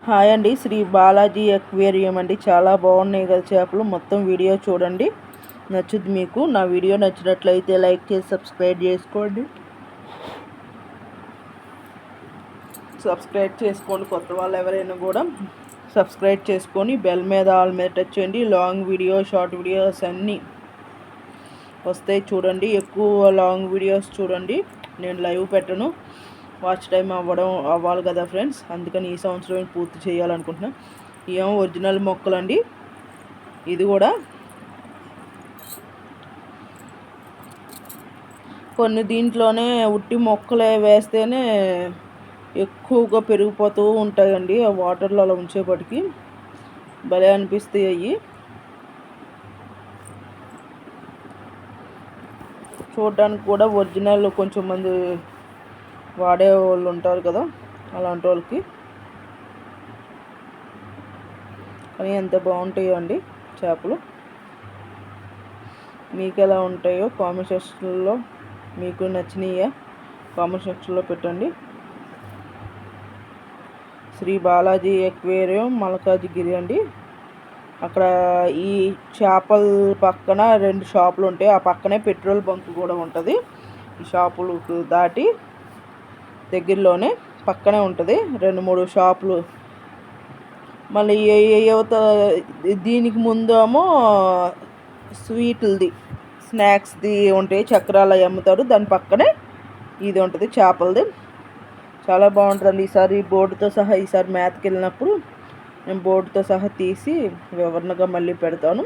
Hi అండి, Shri Balaji aquarium అండి. చాలా బాగున్నాయి కదా చేపలు. మొత్తం వీడియో చూడండి, నచ్చుద్ది మీకు. నా వీడియో నచ్చినట్లయితే లైక్ చేసి సబ్స్క్రైబ్ చేసుకోండి. కొత్త వాళ్ళు ఎవరైనా కూడా సబ్స్క్రైబ్ చేసుకొని బెల్ మీద ఆల్ మీద టచ్ చేయండి. లాంగ్ వీడియో, షార్ట్ వీడియోస్ అన్నీ వస్తాయి చూడండి. ఎక్కువ లాంగ్ వీడియోస్ చూడండి. నేను లైవ్ పెట్టను, వాచ్ టైం అవ్వాలి కదా ఫ్రెండ్స్. అందుకని ఈ సంవత్సరం పూర్తి చేయాలనుకుంటున్నాను. ఏమో ఒరిజినల్ మొక్కలండి. ఇది కూడా కొన్ని దీంట్లోనే ఉట్టి మొక్కలే వేస్తేనే ఎక్కువగా పెరిగిపోతూ ఉంటాయండి. ఆ వాటర్లో అలా ఉంచేపటికి భలే అనిపిస్తాయి అవి. చూడడానికి కూడా ఒరిజినల్ కొంచెం మంది వాడే వాళ్ళు ఉంటారు కదా, అలాంటి వాళ్ళకి. కానీ ఎంత బాగుంటాయో అండి చేపలు. మీకు ఎలా ఉంటాయో కామెంట్ సెక్షన్లో, మీకు నచ్చినాయా కామెంట్ సెక్షన్లో పెట్టండి. శ్రీ బాలాజీ అక్వేరియం మల్కాజ్గిరి అండి. అక్కడ ఈ చేపల పక్కన 2 షాపులు ఉంటాయి. ఆ పక్కనే పెట్రోల్ బంక్ కూడా ఉంటుంది. ఈ షాపులకు దాటి దగ్గరలోనే పక్కనే ఉంటుంది 2-3 షాపులు. మళ్ళీ యువత దీనికి ముందేమో స్వీట్లది, స్నాక్స్ది ఉంటాయి, చక్రాలు అవి అమ్ముతారు. దాని పక్కనే ఇది ఉంటుంది చేపలది. చాలా బాగుంటుందండి. ఈసారి బోర్డుతో సహా, ఈసారి మేతకి వెళ్ళినప్పుడు నేను బోర్డుతో సహా తీసి వివరణగా మళ్ళీ పెడతాను.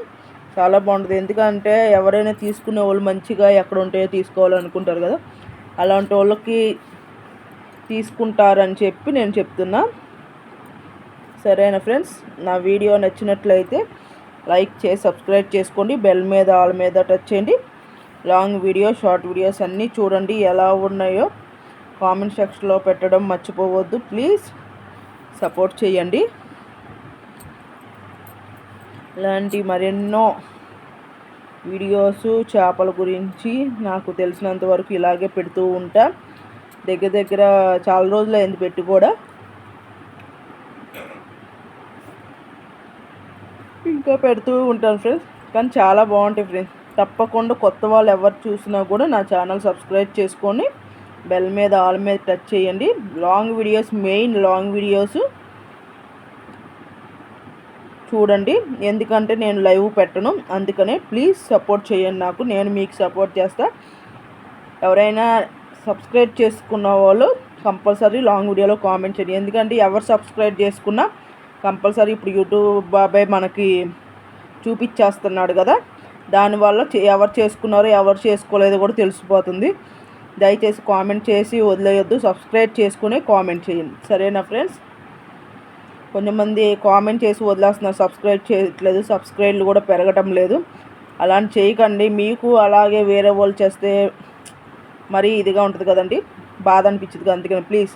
చాలా బాగుంటుంది. ఎందుకంటే ఎవరైనా తీసుకునే వాళ్ళు మంచిగా ఎక్కడ ఉంటాయో తీసుకోవాలనుకుంటారు కదా, అలాంటి వాళ్ళకి తీసుకుంటారని చెప్పి నేను చెప్తున్నా. సరేనా ఫ్రెండ్స్, నా వీడియో నచ్చినట్లయితే లైక్ చేసి సబ్స్క్రైబ్ చేసుకోండి. బెల్ మీద ఆల్ మీద టచ్ చేయండి. లాంగ్ వీడియో, షార్ట్ వీడియోస్ అన్నీ చూడండి. ఎలా ఉన్నాయో కామెంట్ సెక్షన్లో పెట్టడం మర్చిపోవద్దు. ప్లీజ్ సపోర్ట్ చేయండి. ఇలాంటి మరెన్నో వీడియోస్ చేపల గురించి నాకు తెలిసినంత వరకు ఇలాగే పెడుతూ ఉంటా. దగ్గర చాలా రోజులు అయింది పెట్టి కూడా, ఇంకా పెడుతూ ఉంటాను ఫ్రెండ్స్. కానీ చాలా బాగుంటాయి ఫ్రెండ్స్. తప్పకుండా కొత్త వాళ్ళు ఎవరు చూసినా కూడా నా ఛానల్ సబ్స్క్రైబ్ చేసుకొని బెల్ మీద ఆల్ మీద టచ్ చేయండి. Long videos, main long videos చూడండి. ఎందుకంటే నేను లైవ్ పెట్టను, అందుకనే ప్లీజ్ సపోర్ట్ చేయండి నాకు. నేను మీకు సపోర్ట్ చేస్తా. ఎవరైనా సబ్స్క్రైబ్ చేసుకున్న వాళ్ళు కంపల్సరీ లాంగ్ వీడియోలో కామెంట్ చేయండి. ఎందుకంటే ఎవరు సబ్స్క్రైబ్ చేసుకున్నా కంపల్సరీ ఇప్పుడు యూట్యూబ్ బాబాయ్ మనకి చూపించేస్తున్నాడు కదా, దానివల్ల ఎవరు చేసుకున్నారో ఎవరు చేసుకోలేదో కూడా తెలిసిపోతుంది. దయచేసి కామెంట్ చేసి వదిలేయొద్దు. సబ్స్క్రైబ్ చేసుకుని కామెంట్ చేయండి. సరేనా ఫ్రెండ్స్? కొంతమంది కామెంట్ చేసి వదిలేస్తున్నారు, సబ్స్క్రైబ్ చేయట్లేదు, సబ్స్క్రైబ్లు కూడా పెరగటం లేదు. అలాంటి చేయకండి. మీకు అలాగే వేరే వాళ్ళు చేస్తే మరీ ఇదిగా ఉంటుంది కదండి, బాధ అనిపించింది. అందుకని ప్లీజ్